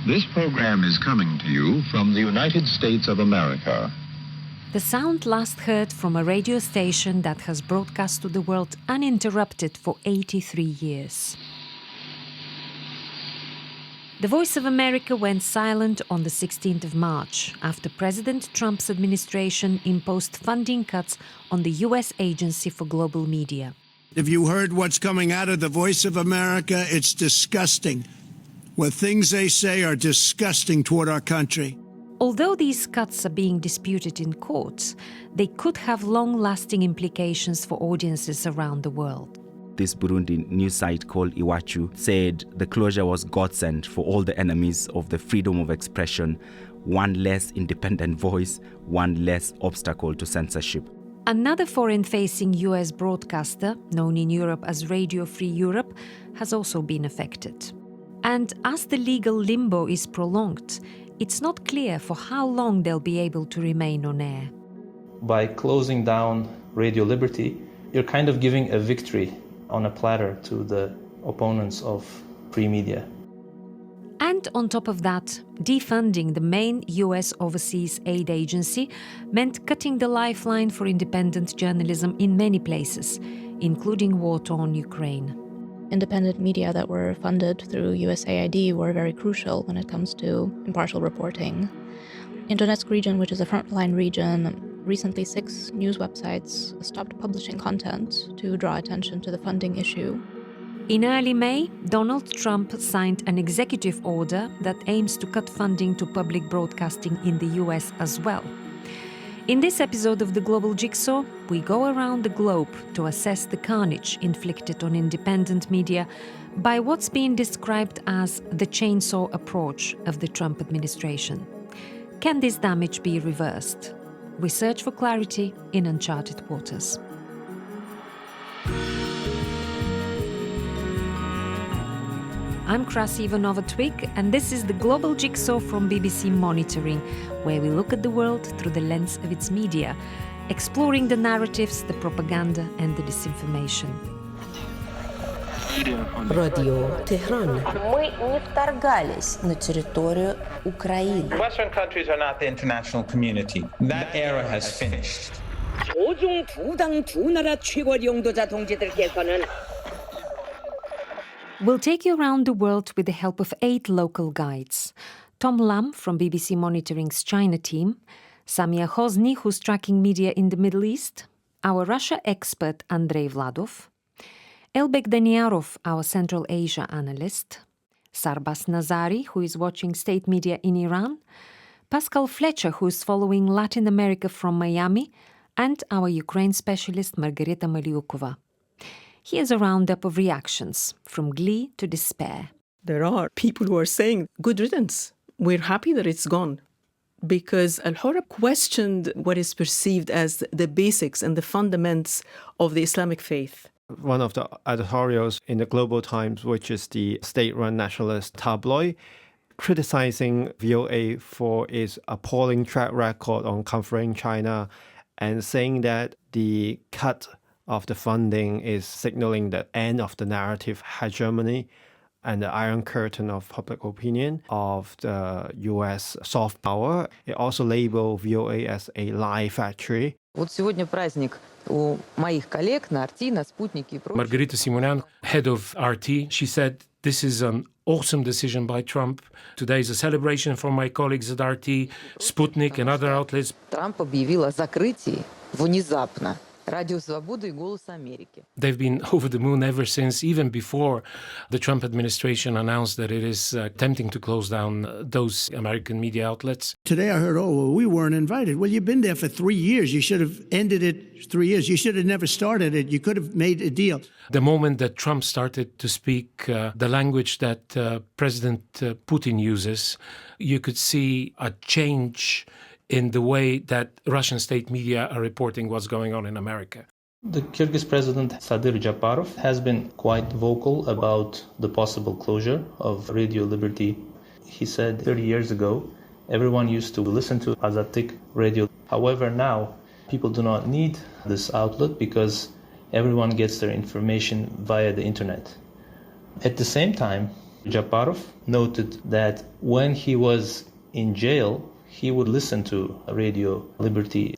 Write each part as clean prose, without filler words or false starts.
This program is coming to you from the United States of America. The sound last heard from a radio station that has broadcast to the world uninterrupted for 83 years. The Voice of America went silent on the 16th of March after President Trump's administration imposed funding cuts on the U.S. Agency for Global Media. If you heard what's coming out of the Voice of America, it's disgusting. What things they say are disgusting toward our country. Although these cuts are being disputed in courts, they could have long-lasting implications for audiences around the world. This Burundi news site called Iwachu said the closure was godsend for all the enemies of the freedom of expression, one less independent voice, one less obstacle to censorship. Another foreign-facing US broadcaster, known in Europe as Radio Free Europe, has also been affected. And as the legal limbo is prolonged, it's not clear for how long they'll be able to remain on air. By closing down Radio Liberty, you're kind of giving a victory on a platter to the opponents of free media. And on top of that, defunding the main US overseas aid agency meant cutting the lifeline for independent journalism in many places, including war-torn Ukraine. Independent media that were funded through USAID were very crucial when it comes to impartial reporting. In Donetsk region, which is a frontline region, recently 6 news websites stopped publishing content to draw attention to the funding issue. In early May, Donald Trump signed an executive order that aims to cut funding to public broadcasting in the US as well. In this episode of the Global Jigsaw, we go around the globe to assess the carnage inflicted on independent media by what's being described as the chainsaw approach of the Trump administration. Can this damage be reversed? We search for clarity in uncharted waters. I'm Krassi Ivanova Twigg, and this is the Global Jigsaw from BBC Monitoring, where we look at the world through the lens of its media, exploring the narratives, the propaganda and the disinformation. Radio Tehran. Мы не вторгались на территорию Украины. Western countries are not the international community. That era has finished. 조중 두당 두 나라 최고 영도자 동지들께서는 We'll take you around the world with the help of 8 local guides. Tom Lam from BBC Monitoring's China team, Samia Hosny, who's tracking media in the Middle East, our Russia expert Andrey Vladov, Elbek Daniarov, our Central Asia analyst, Sarbas Nazari, who is watching state media in Iran, Pascal Fletcher, who is following Latin America from Miami, and our Ukraine specialist Margaryta Maliukova. Here's a roundup of reactions, from glee to despair. There are people who are saying, good riddance. We're happy that it's gone. Because Al-Hora questioned what is perceived as the basics and the fundaments of the Islamic faith. One of the editorials in the Global Times, which is the state-run nationalist tabloid, criticizing VOA for its appalling track record on covering China and saying that the cut of the funding is signaling the end of the narrative hegemony and the iron curtain of public opinion of the US soft power. It also labeled VOA as a lie factory. Margaryta Simonyan, head of RT, she said, this is an awesome decision by Trump. Today is a celebration for my colleagues at RT, Sputnik and other outlets. Trump объявил о закрытии внезапно. They've been over the moon ever since, even before the Trump administration announced that it is attempting to close down those American media outlets. Today I heard, we weren't invited. Well, you've been there for 3 years. You should have ended it 3 years. You should have never started it. You could have made a deal. The moment that Trump started to speak the language that President Putin uses, you could see a change in the way that Russian state media are reporting what's going on in America. The Kyrgyz president Sadir Japarov has been quite vocal about the possible closure of Radio Liberty. He said 30 years ago, everyone used to listen to Azatik radio. However, now people do not need this outlet because everyone gets their information via the internet. At the same time, Japarov noted that when he was in jail, he would listen to Radio Liberty.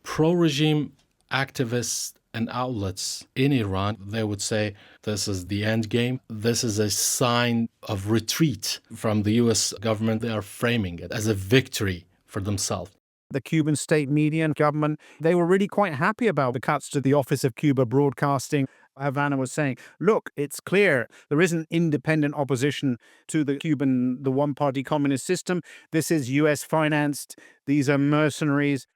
Pro-regime activists and outlets in Iran, they would say this is the end game. This is a sign of retreat from the US government. They are framing it as a victory for themselves. The Cuban state media and government, they were really quite happy about the cuts to the Office of Cuba Broadcasting. Havana was saying, look, it's clear there isn't independent opposition to the one-party communist system. This is US-financed. These are mercenaries.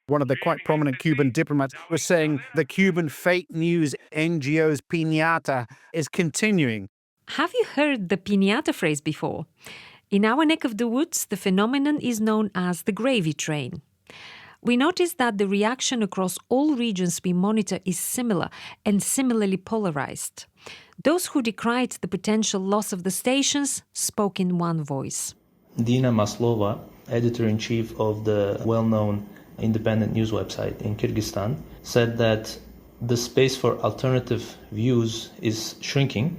One of the quite prominent Cuban diplomats was saying the Cuban fake news NGO's piñata is continuing. Have you heard the piñata phrase before? In our neck of the woods, the phenomenon is known as the gravy train. We noticed that the reaction across all regions we monitor is similar and similarly polarized. Those who decried the potential loss of the stations spoke in one voice. Dina Maslova, editor-in-chief of the well-known independent news website in Kyrgyzstan, said that the space for alternative views is shrinking,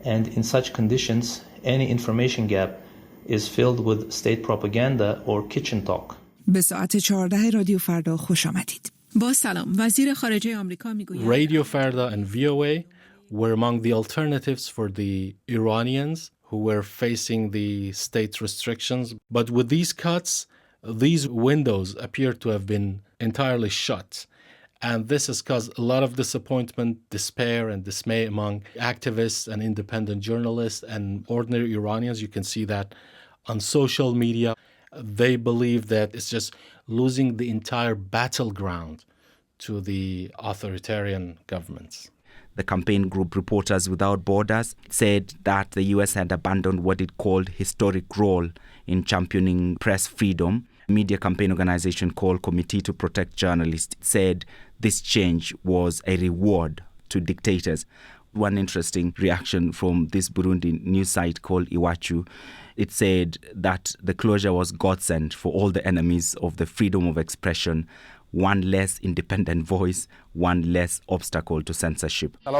and in such conditions, any information gap is filled with state propaganda or kitchen talk. به ساعت 14 رادیو فردا خوش آمدید. با سلام، وزیر خارجه آمریکا میگوید Radio Ferda and VOA were among the alternatives for the Iranians who were facing the state restrictions. But with these cuts, these windows appear to have been entirely shut. And this has caused a lot of disappointment, despair, and dismay among activists and independent journalists and ordinary Iranians. You can see that on social media. They believe that it's just losing the entire battleground to the authoritarian governments. The campaign group Reporters Without Borders said that the US had abandoned what it called historic role in championing press freedom. Media campaign organization called Committee to Protect Journalists said this change was a reward to dictators. One interesting reaction from this Burundi news site called Iwachu, it said that the closure was godsend for all the enemies of the freedom of expression, one less independent voice, one less obstacle to censorship. For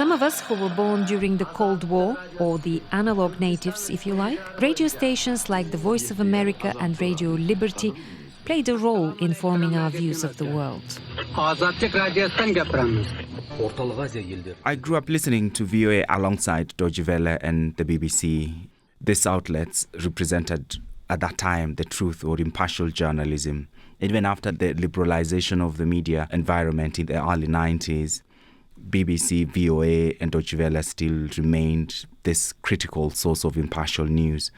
some of us who were born during the Cold War, or the analog natives if you like, radio stations like the Voice of America and Radio Liberty played a role in forming our views of the world. I grew up listening to VOA alongside Deutsche Welle and the BBC. These outlets represented at that time the truth or impartial journalism. Even after the liberalization of the media environment in the early 90s, BBC, VOA and Deutsche Welle still remained this critical source of impartial news.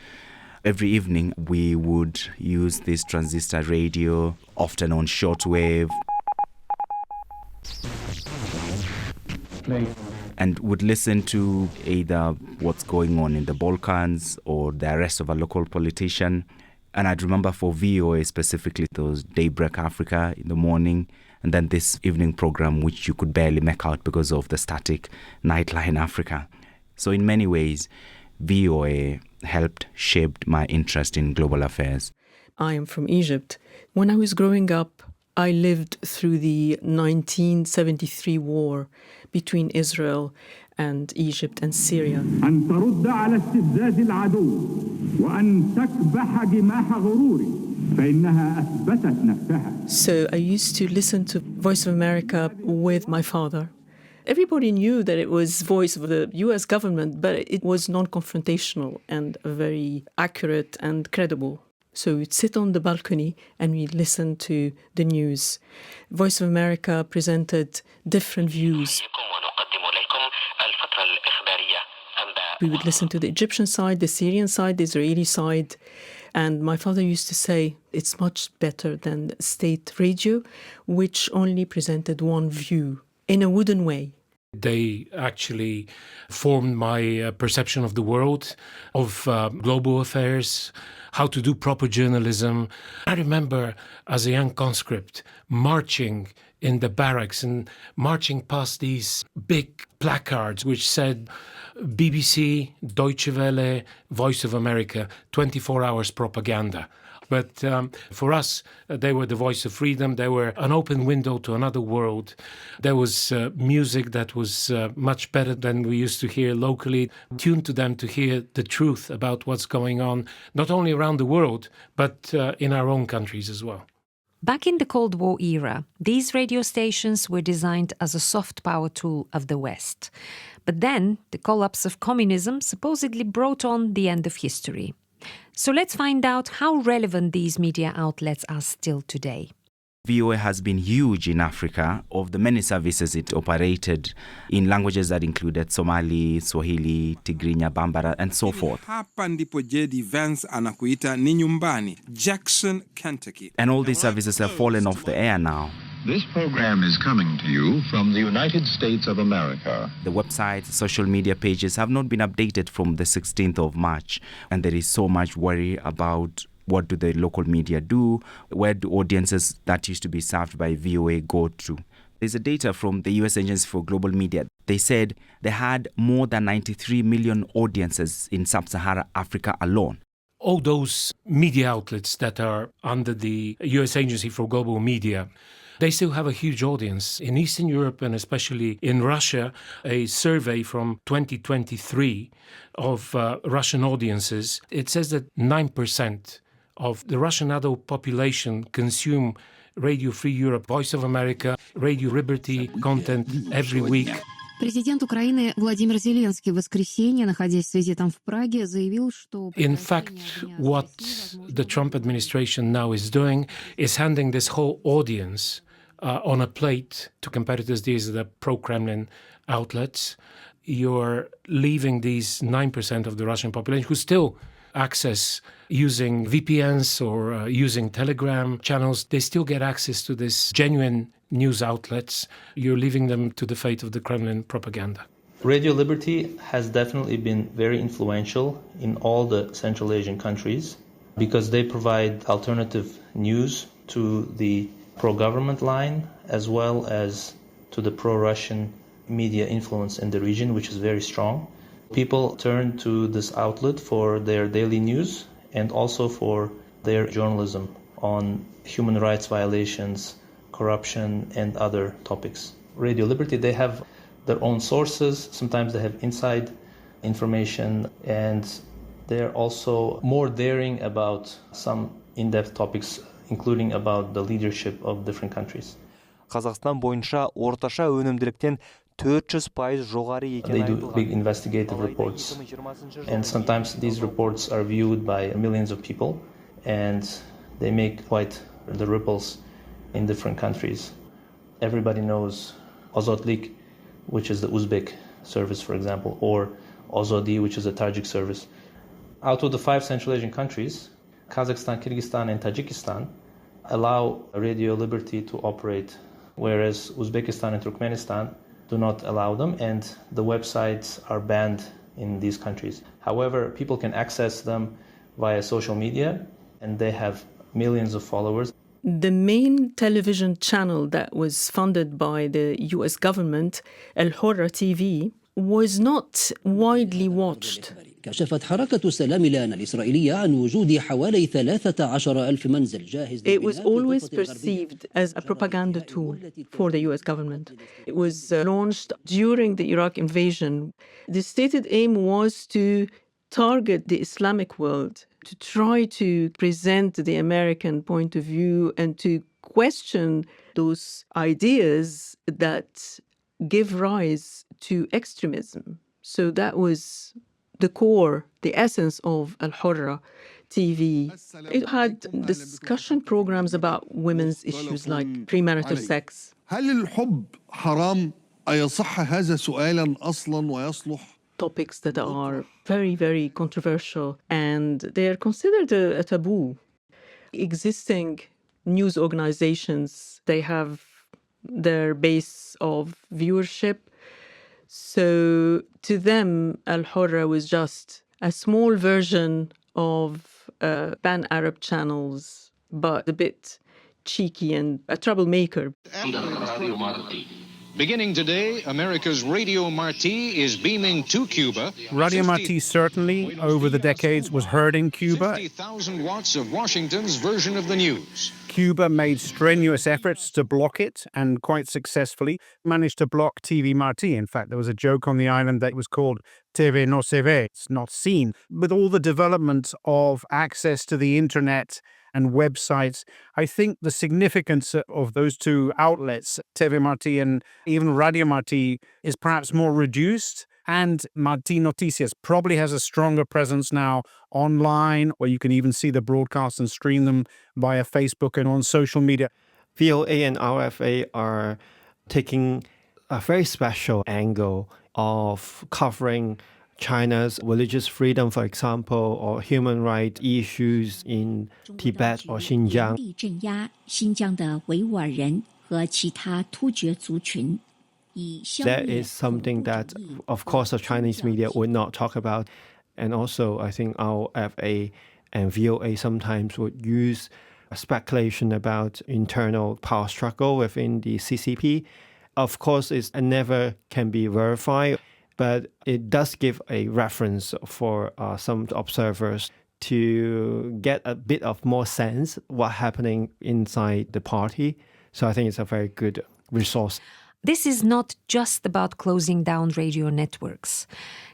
Every evening we would use this transistor radio, often on shortwave, and would listen to either what's going on in the Balkans or the arrest of a local politician. And I'd remember for VOA specifically, there was Daybreak Africa in the morning, and then this evening program, which you could barely make out because of the static Nightline Africa. So in many ways, VOA helped shape my interest in global affairs. I am from Egypt. When I was growing up, I lived through the 1973 war between Israel and Egypt and Syria. So I used to listen to Voice of America with my father. Everybody knew that it was voice of the US government, but it was non-confrontational and very accurate and credible. So we'd sit on the balcony and we'd listen to the news. Voice of America presented different views. We would listen to the Egyptian side, the Syrian side, the Israeli side. And my father used to say, it's much better than state radio, which only presented one view in a wooden way. They actually formed my perception of the world, of global affairs, how to do proper journalism. I remember as a young conscript marching in the barracks and marching past these big placards which said BBC, Deutsche Welle, Voice of America, 24 hours propaganda. But for us, they were the voice of freedom. They were an open window to another world. There was music that was much better than we used to hear locally, tuned to them to hear the truth about what's going on, not only around the world, but in our own countries as well. Back in the Cold War era, these radio stations were designed as a soft power tool of the West. But then, the collapse of communism supposedly brought on the end of history. So let's find out how relevant these media outlets are still today. VOA has been huge in Africa. Of the many services it operated in languages that included Somali, Swahili, Tigrinya, Bambara, and so forth. Hapa ndipo JD Vance anakuita ni nyumbani, Jackson, Kentucky. And all these services have fallen off the air now. This program is coming to you from the United States of America. The websites, social media pages have not been updated from the 16th of March, and there is so much worry about what do the local media do, where do audiences that used to be served by VOA go to. There's a data from the US Agency for Global Media. They said they had more than 93 million audiences in sub-Saharan Africa alone. All those media outlets that are under the US Agency for Global Media, they still have a huge audience. In Eastern Europe and especially in Russia, a survey from 2023 of Russian audiences, it says that 9% of the Russian adult population consume Radio Free Europe, Voice of America, Radio Liberty content every week. Президент Украины Владимир Зеленский в воскресенье, находясь с визитом в Праге, заявил, что... In fact, what the Trump administration now is doing is handing this whole audience on a plate to competitors. These are the pro-Kremlin outlets. You're leaving these 9% of the Russian population who still access using VPNs or using Telegram channels. They still get access to this genuine news outlets. You're leaving them to the fate of the Kremlin propaganda. Radio Liberty has definitely been very influential in all the Central Asian countries because they provide alternative news to the pro-government line as well as to the pro-Russian media influence in the region, which is very strong. People turn to this outlet for their daily news and also for their journalism on human rights violations, corruption, and other topics. Radio Liberty, they have their own sources. Sometimes they have inside information, and they're also more daring about some in-depth topics, including about the leadership of different countries. Қазақстан бойынша орташа өнімділіктен 400% жоғары екен. They do big investigative reports, and sometimes these reports are viewed by millions of people, and they make quite the ripples in different countries. Everybody knows Ozodlik, which is the Uzbek service, for example, or Ozodi, which is a Tajik service. Out of the 5 Central Asian countries, Kazakhstan, Kyrgyzstan, and Tajikistan allow Radio Liberty to operate, whereas Uzbekistan and Turkmenistan do not allow them, and the websites are banned in these countries. However, people can access them via social media, and they have millions of followers. The main television channel that was funded by the US government, Al Hurra TV, was not widely watched. كشفت حركة السلام الآن الإسرائيلية عن وجود حوالي 13,000 منزل جاهز. It was always perceived as a propaganda tool for the US government. It was launched during the Iraq invasion. The stated aim was to target the Islamic world, to try to present the American point of view and to question those ideas that give rise to extremism. So that was the core, the essence of Al Hurra TV. It had discussion programs about women's issues like premarital sex. هل الحب حرام؟ أيصح هذا سؤالا أصلا ويصلح؟ Topics that are very, very controversial, and they are considered a taboo. Existing news organizations, they have their base of viewership. So to them, Al Hurra was just a small version of pan-Arab channels, but a bit cheeky and a troublemaker. Beginning today, America's Radio Marti is beaming to Cuba. Radio Marti certainly, over the decades, was heard in Cuba. 50,000 watts of Washington's version of the news. Cuba made strenuous efforts to block it, and quite successfully managed to block TV Marti. In fact, there was a joke on the island that was called TV no se ve, it's not seen. With all the development of access to the internet and websites, I think the significance of those two outlets, TV Marti and even Radio Marti, is perhaps more reduced. And Marti Noticias probably has a stronger presence now online, where you can even see the broadcasts and stream them via Facebook and on social media. VOA and RFE are taking a very special angle of covering China's religious freedom, for example, or human rights issues in Tibet or Xinjiang. That is something that, of course, the Chinese media would not talk about. And also, I think RFA and VOA sometimes would use speculation about internal power struggle within the CCP. Of course, it never can be verified, but it does give a reference for some observers to get a bit of more sense what's happening inside the party. So I think it's a very good resource. This is not just about closing down radio networks.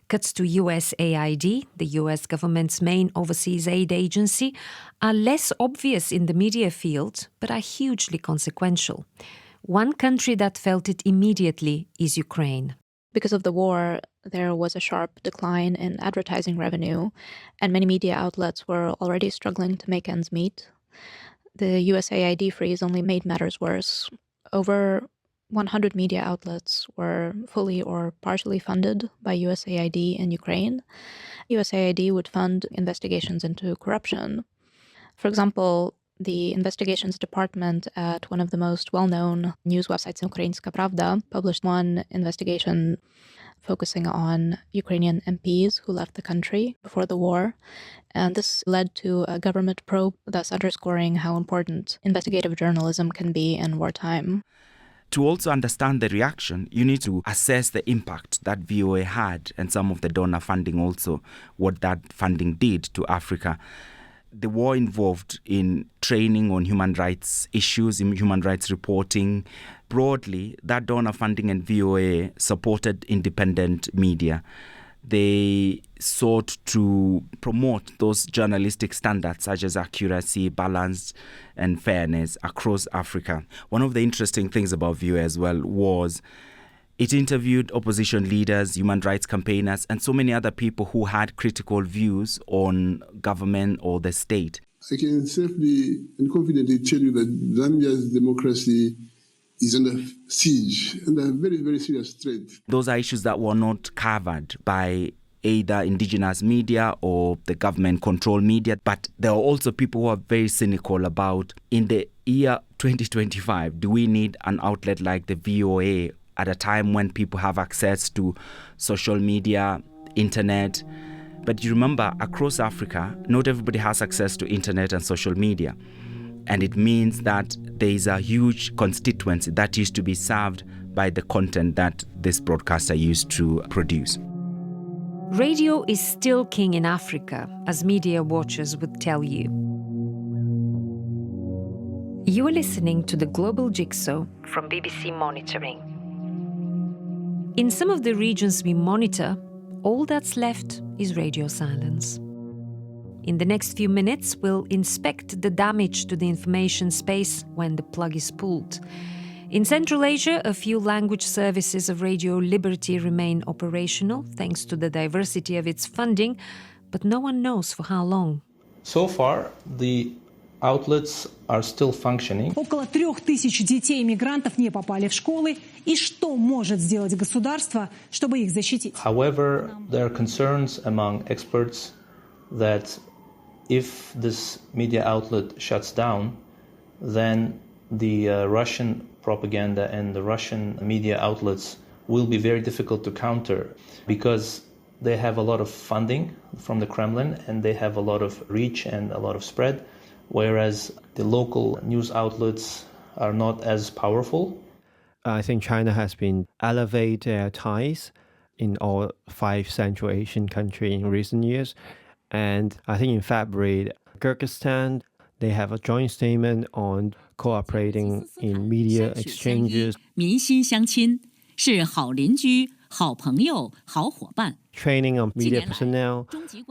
Cuts to USAID, the US government's main overseas aid agency, are less obvious in the media field, but are hugely consequential. One country that felt it immediately is Ukraine. Because of the war, there was a sharp decline in advertising revenue, and many media outlets were already struggling to make ends meet. The USAID freeze only made matters worse. Over 100 media outlets were fully or partially funded by USAID in Ukraine. USAID would fund investigations into corruption. For example, the investigations department at one of the most well-known news websites, Ukrainska Pravda, published one investigation focusing on Ukrainian MPs who left the country before the war. And this led to a government probe, thus underscoring how important investigative journalism can be in wartime. To also understand the reaction, you need to assess the impact that VOA had and some of the donor funding also, what that funding did to Africa. The war involved in training on human rights issues, in human rights reporting. Broadly, that donor funding and VOA supported independent media. They sought to promote those journalistic standards such as accuracy, balance, and fairness across Africa. One of the interesting things about VOA as well was it interviewed opposition leaders, human rights campaigners, and so many other people who had critical views on government or the state. I can safely and confidently tell you that Zambia's democracy is under siege, under very, very serious threat. Those are issues that were not covered by either indigenous media or the government-controlled media, but there are also people who are very cynical about, in the year 2025, do we need an outlet like the VOA at a time when people have access to social media, internet? But you remember, across Africa, not everybody has access to internet and social media. And it means that there is a huge constituency that used to be served by the content that this broadcaster used to produce. Radio is still king in Africa, as media watchers would tell you. You are listening to the Global Jigsaw from BBC Monitoring. In some of the regions we monitor, all that's left is radio silence. In the next few minutes, we'll inspect the damage to the information space when the plug is pulled. In Central Asia, a few language services of Radio Liberty remain operational thanks to the diversity of its funding, but no one knows for how long. So far, the outlets are still functioning. Около 3000 детей-мигрантов не попали в школы. И что может сделать государство, чтобы их защитить? However, there are concerns among experts that if this media outlet shuts down, then the Russian propaganda and the Russian media outlets will be very difficult to counter because they have a lot of funding from the Kremlin and they have a lot of reach and a lot of spread, whereas the local news outlets are not as powerful. I think China has been elevate their ties in all 5 Central Asian countries in recent years. And I think in February, Kyrgyzstan, they have a joint statement on cooperating in media exchanges. 民心相亲，是好邻居、好朋友、好伙伴。 Training of media personnel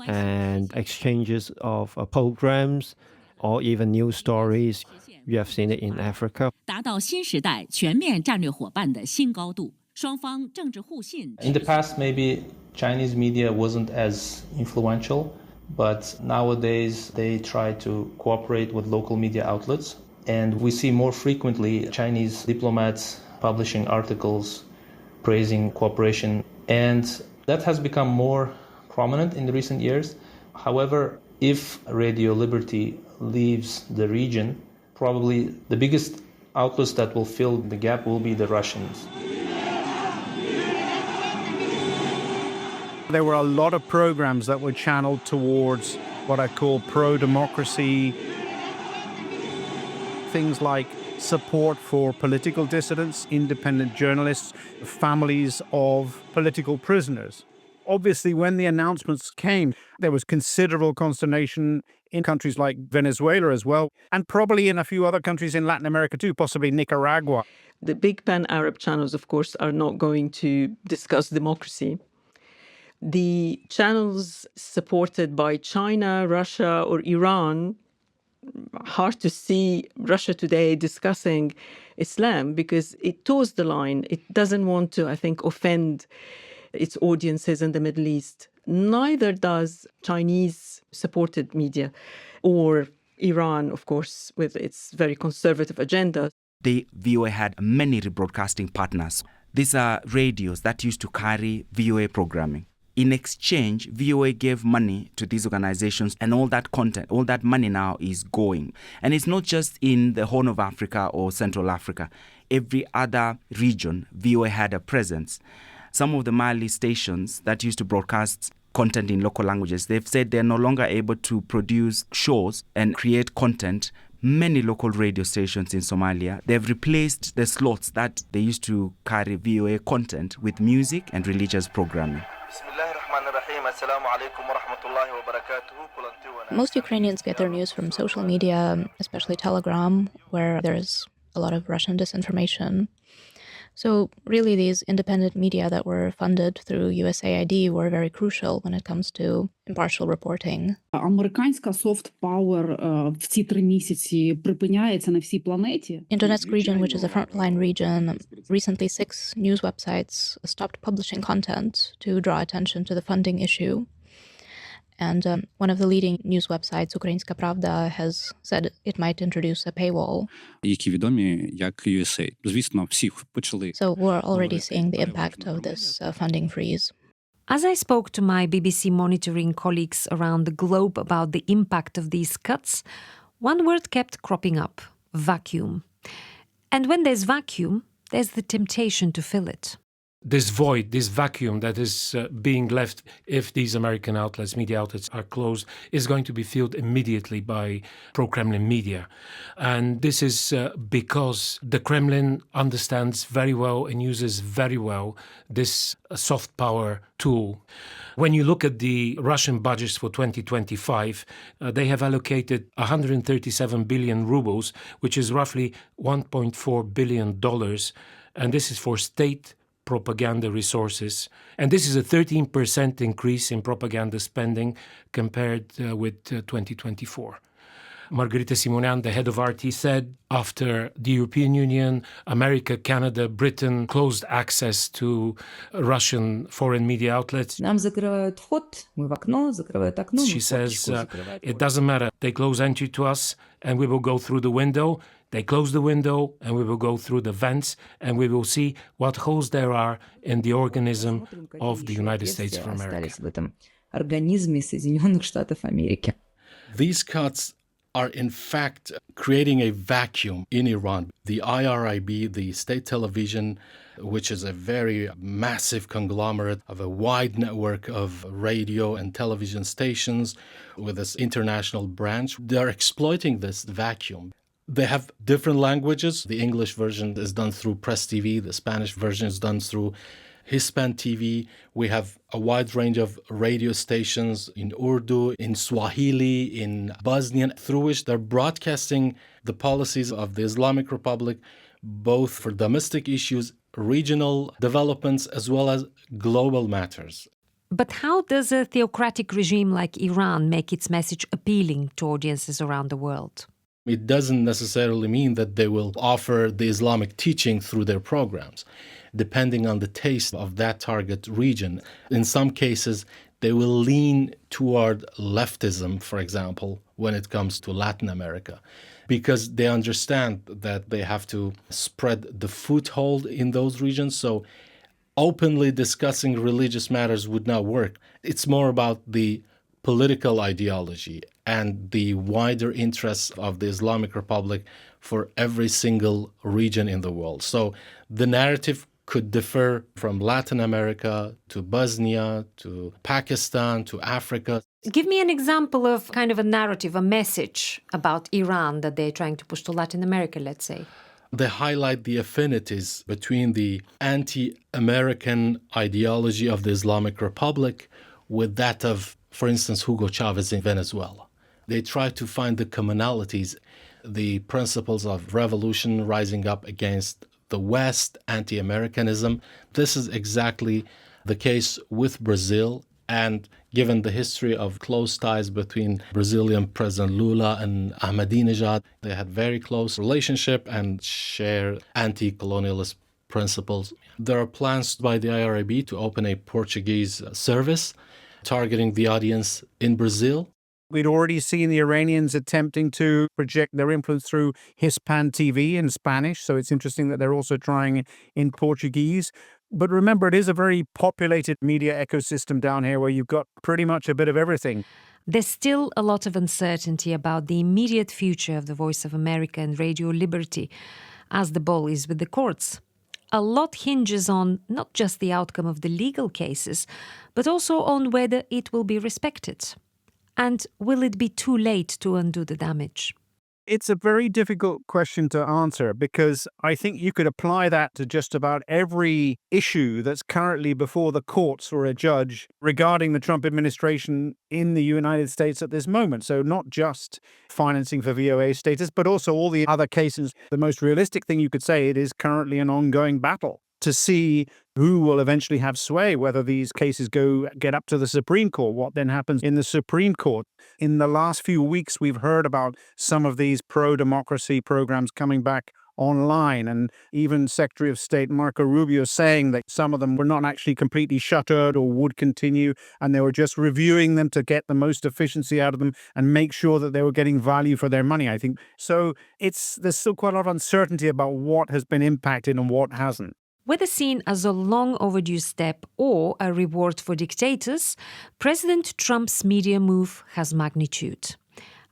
and exchanges of programs or even news stories. You have seen it in Africa. 达到新时代全面战略伙伴的新高度。双方政治互信。 In the past, maybe Chinese media wasn't as influential, but nowadays they try to cooperate with local media outlets. And we see more frequently Chinese diplomats publishing articles praising cooperation. And that has become more prominent in the recent years. However, if Radio Liberty leaves the region, probably the biggest outlets that will fill the gap will be the Russians. There were a lot of programs that were channeled towards what I call pro-democracy, things like support for political dissidents, independent journalists, families of political prisoners. Obviously, when the announcements came, there was considerable consternation in countries like Venezuela as well, and probably in a few other countries in Latin America too, possibly Nicaragua. The big pan-Arab channels, of course, are not going to discuss democracy. The channels supported by China, Russia, or Iran, hard to see Russia today discussing Islam because it toes the line. It doesn't want to, I think, offend its audiences in the Middle East. Neither does Chinese-supported media or Iran, of course, with its very conservative agenda. The VOA had many rebroadcasting partners. These are radios that used to carry VOA programming. In exchange, VOA gave money to these organizations, and all that content, all that money now is going. And it's not just in the Horn of Africa or Central Africa. Every other region, VOA had a presence. Some of the Mali stations that used to broadcast content in local languages, they've said they're no longer able to produce shows and create content. Many local radio stations in Somalia, they've replaced the slots that they used to carry VOA content with music and religious programming. Most Ukrainians get their news from social media, especially Telegram, where there's a lot of Russian disinformation. So really these independent media that were funded through USAID were very crucial when it comes to impartial reporting. Американська soft power в ці 3 місяці припиняється на всій планеті. In Donetsk region, which is a frontline region, recently 6 news websites stopped publishing content to draw attention to the funding issue. And one of the leading news websites, Ukrainska Pravda, has said it might introduce a paywall. Які відомі як USAID. Звісно, всіх почали. So we're already seeing the impact of this funding freeze. As I spoke to my BBC monitoring colleagues around the globe about the impact of these cuts, one word kept cropping up: vacuum. And when there's vacuum, there's the temptation to fill it. This void, this vacuum that is being left if these American outlets, media outlets are closed, is going to be filled immediately by pro-Kremlin media. And this is because the Kremlin understands very well and uses very well this soft power tool. When you look at the Russian budgets for 2025, they have allocated 137 billion rubles, which is roughly $1.4 billion. And this is for state propaganda resources. And this is a 13% increase in propaganda spending compared with 2024. Margaryta Simonean, the head of RT, said after the European Union, America, Canada, Britain closed access to Russian foreign media outlets, she says it doesn't matter. They close entry to us and we will go through the window. They close the window and we will go through the vents and we will see what holes there are in the organism of the United States of America. These cuts are in fact creating a vacuum in Iran. The IRIB, the state television, which is a very massive conglomerate of a wide network of radio and television stations with this international branch, they're exploiting this vacuum. They have different languages. The English version is done through Press TV. The Spanish version is done through Hispan TV. We have a wide range of radio stations in Urdu, in Swahili, in Bosnian, through which they're broadcasting the policies of the Islamic Republic, both for domestic issues, regional developments, as well as global matters. But how does a theocratic regime like Iran make its message appealing to audiences around the world? It doesn't necessarily mean that they will offer the Islamic teaching through their programs, depending on the taste of that target region. In some cases, they will lean toward leftism, for example, when it comes to Latin America, because they understand that they have to spread the foothold in those regions. So openly discussing religious matters would not work. It's more about the political ideology and the wider interests of the Islamic Republic for every single region in the world. So the narrative could differ from Latin America to Bosnia to Pakistan to Africa. Give me an example of kind of a narrative, a message about Iran that they're trying to push to Latin America, let's say. They highlight the affinities between the anti-American ideology of the Islamic Republic with that of, for instance, Hugo Chavez in Venezuela. They try to find the commonalities, the principles of revolution rising up against the West, anti-Americanism. This is exactly the case with Brazil. And given the history of close ties between Brazilian President Lula and Ahmadinejad, they had very close relationship and share anti-colonialist principles. There are plans by the IRIB to open a Portuguese service targeting the audience in Brazil. We'd already seen the Iranians attempting to project their influence through Hispan TV in Spanish, so it's interesting that they're also trying in Portuguese. But remember, it is a very populated media ecosystem down here where you've got pretty much a bit of everything. There's still a lot of uncertainty about the immediate future of the Voice of America and Radio Liberty, as the ball is with the courts. A lot hinges on not just the outcome of the legal cases, but also on whether it will be respected. And will it be too late to undo the damage? It's a very difficult question to answer because I think you could apply that to just about every issue that's currently before the courts or a judge regarding the Trump administration in the United States at this moment. So not just financing for VOA status, but also all the other cases. The most realistic thing you could say, it is currently an ongoing battle to see who will eventually have sway, whether these cases get up to the Supreme Court, what then happens in the Supreme Court. In the last few weeks, we've heard about some of these pro-democracy programs coming back online, and even Secretary of State Marco Rubio saying that some of them were not actually completely shuttered or would continue, and they were just reviewing them to get the most efficiency out of them and make sure that they were getting value for their money, I think. So there's still quite a lot of uncertainty about what has been impacted and what hasn't. Whether seen as a long overdue step or a reward for dictators, President Trump's media move has magnitude.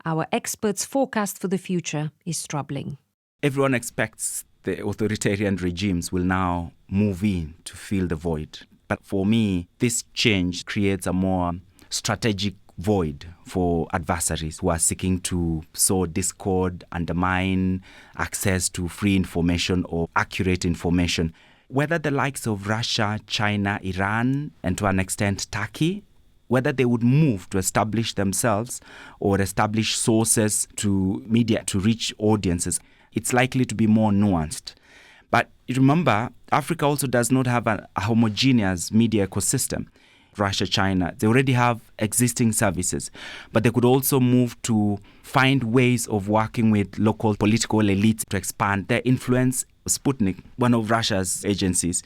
Our experts' forecast for the future is troubling. Everyone expects the authoritarian regimes will now move in to fill the void. But for me, this change creates a more strategic void for adversaries who are seeking to sow discord, undermine access to free information or accurate information. Whether the likes of Russia, China, Iran, and to an extent Turkey, whether they would move to establish themselves or establish sources to media to reach audiences, it's likely to be more nuanced. But remember, Africa also does not have a homogeneous media ecosystem. Russia, China, they already have existing services, but they could also move to find ways of working with local political elites to expand their influence. Sputnik, one of Russia's agencies,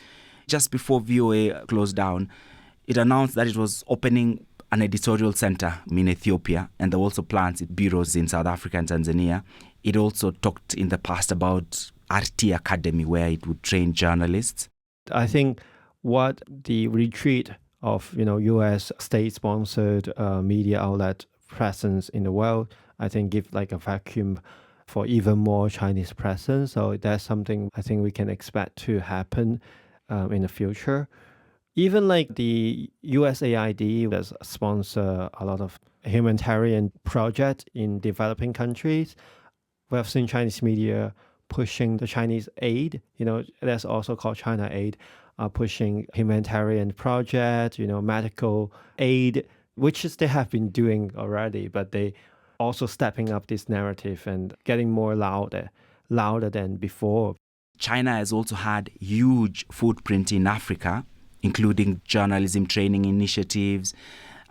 just before VOA closed down, it announced that it was opening an editorial center in Ethiopia, and there were also plans in bureaus in South Africa and Tanzania. It also talked in the past about RT Academy, where it would train journalists. I think what the retreat of U.S. state-sponsored media outlet presence in the world, I think give like a vacuum for even more Chinese presence. So that's something I think we can expect to happen in the future. Even like the USAID does sponsor a lot of humanitarian projects in developing countries. We have seen Chinese media pushing the Chinese aid, that's also called China Aid, pushing humanitarian projects, medical aid, which they have been doing already, but they also stepping up this narrative and getting more louder than before. China has also had huge footprint in Africa, including journalism training initiatives,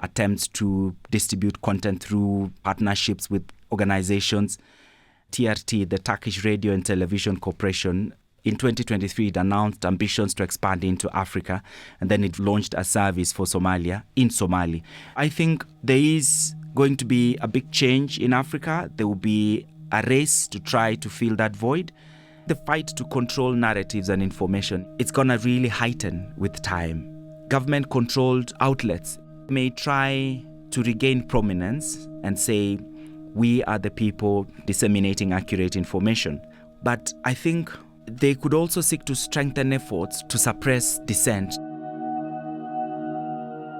attempts to distribute content through partnerships with organizations. TRT, the Turkish Radio and Television Corporation, in 2023, it announced ambitions to expand into Africa, and then it launched a service for Somalia in Somali. I think there is going to be a big change in Africa. There will be a race to try to fill that void. The fight to control narratives and information, it's going to really heighten with time. Government-controlled outlets may try to regain prominence and say, we are the people disseminating accurate information. But I think they could also seek to strengthen efforts to suppress dissent.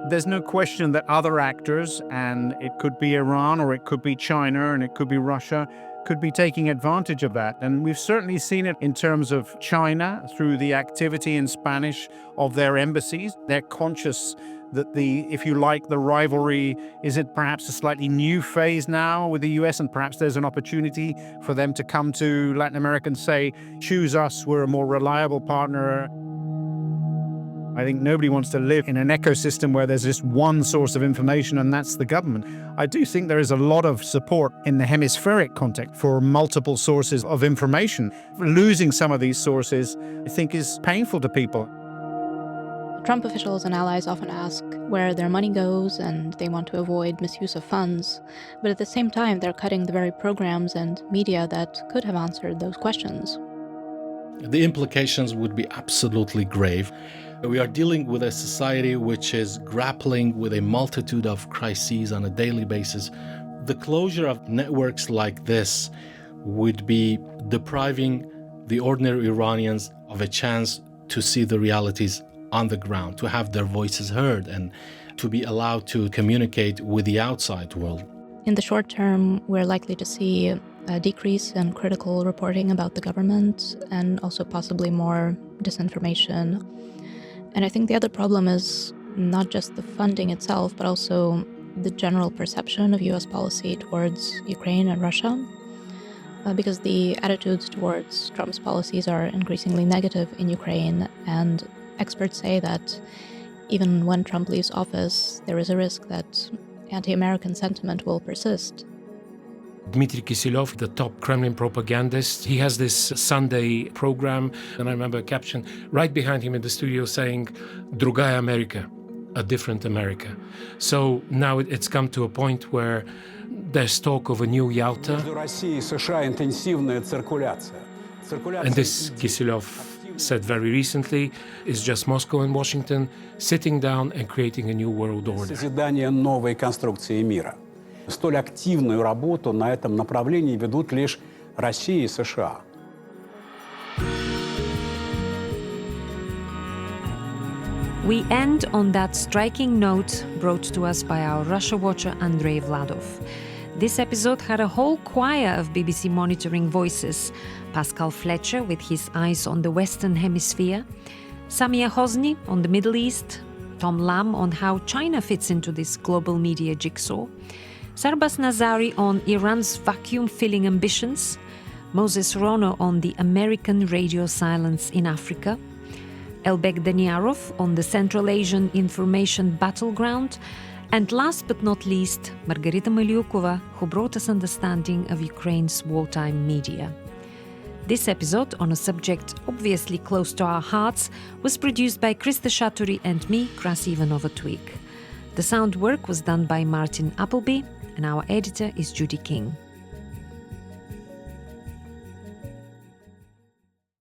There's no question that other actors, and it could be Iran or it could be China and it could be Russia, could be taking advantage of that. And we've certainly seen it in terms of China through the activity in Spanish of their embassies. They're conscious that if you like, the rivalry is at perhaps a slightly new phase now with the US, and perhaps there's an opportunity for them to come to Latin America and say, choose us, we're a more reliable partner. I think nobody wants to live in an ecosystem where there's just one source of information, and that's the government. I do think there is a lot of support in the hemispheric context for multiple sources of information. Losing some of these sources, I think, is painful to people. Trump officials and allies often ask where their money goes, and they want to avoid misuse of funds. But at the same time, they're cutting the very programs and media that could have answered those questions. The implications would be absolutely grave. We are dealing with a society which is grappling with a multitude of crises on a daily basis. The closure of networks like this would be depriving the ordinary Iranians of a chance to see the realities on the ground, to have their voices heard, and to be allowed to communicate with the outside world. In the short term, we're likely to see a decrease in critical reporting about the government and also possibly more disinformation. And I think the other problem is not just the funding itself, but also the general perception of US policy towards Ukraine and Russia, because the attitudes towards Trump's policies are increasingly negative in Ukraine, and experts say that even when Trump leaves office, there is a risk that anti-American sentiment will persist. Dmitry Kisilov, the top Kremlin propagandist, he has this Sunday program, and I remember a caption right behind him in the studio saying, "Другая America," a different America. So now it's come to a point where there's talk of a new Yalta. And this, Kisilov said very recently, is just Moscow and Washington sitting down and creating a new world order. Столь активную работу на этом направлении ведут лишь Россия и США. We end on that striking note brought to us by our Russia watcher Andrey Vladov. This episode had a whole choir of BBC monitoring voices. Pascal Fletcher with his eyes on the Western Hemisphere, Samia Hosny on the Middle East, Tom Lam on how China fits into this global media jigsaw, Sarbas Nazari on Iran's vacuum-filling ambitions, Moses Rono on the American radio silence in Africa, Elbek Daniarov on the Central Asian information battleground, and last but not least, Margaryta Maliukova, who brought us understanding of Ukraine's wartime media. This episode, on a subject obviously close to our hearts, was produced by Kriszta Satori and me, Krassi Ivanova Twigg. The sound work was done by Martin Appleby, and our editor is Judy King.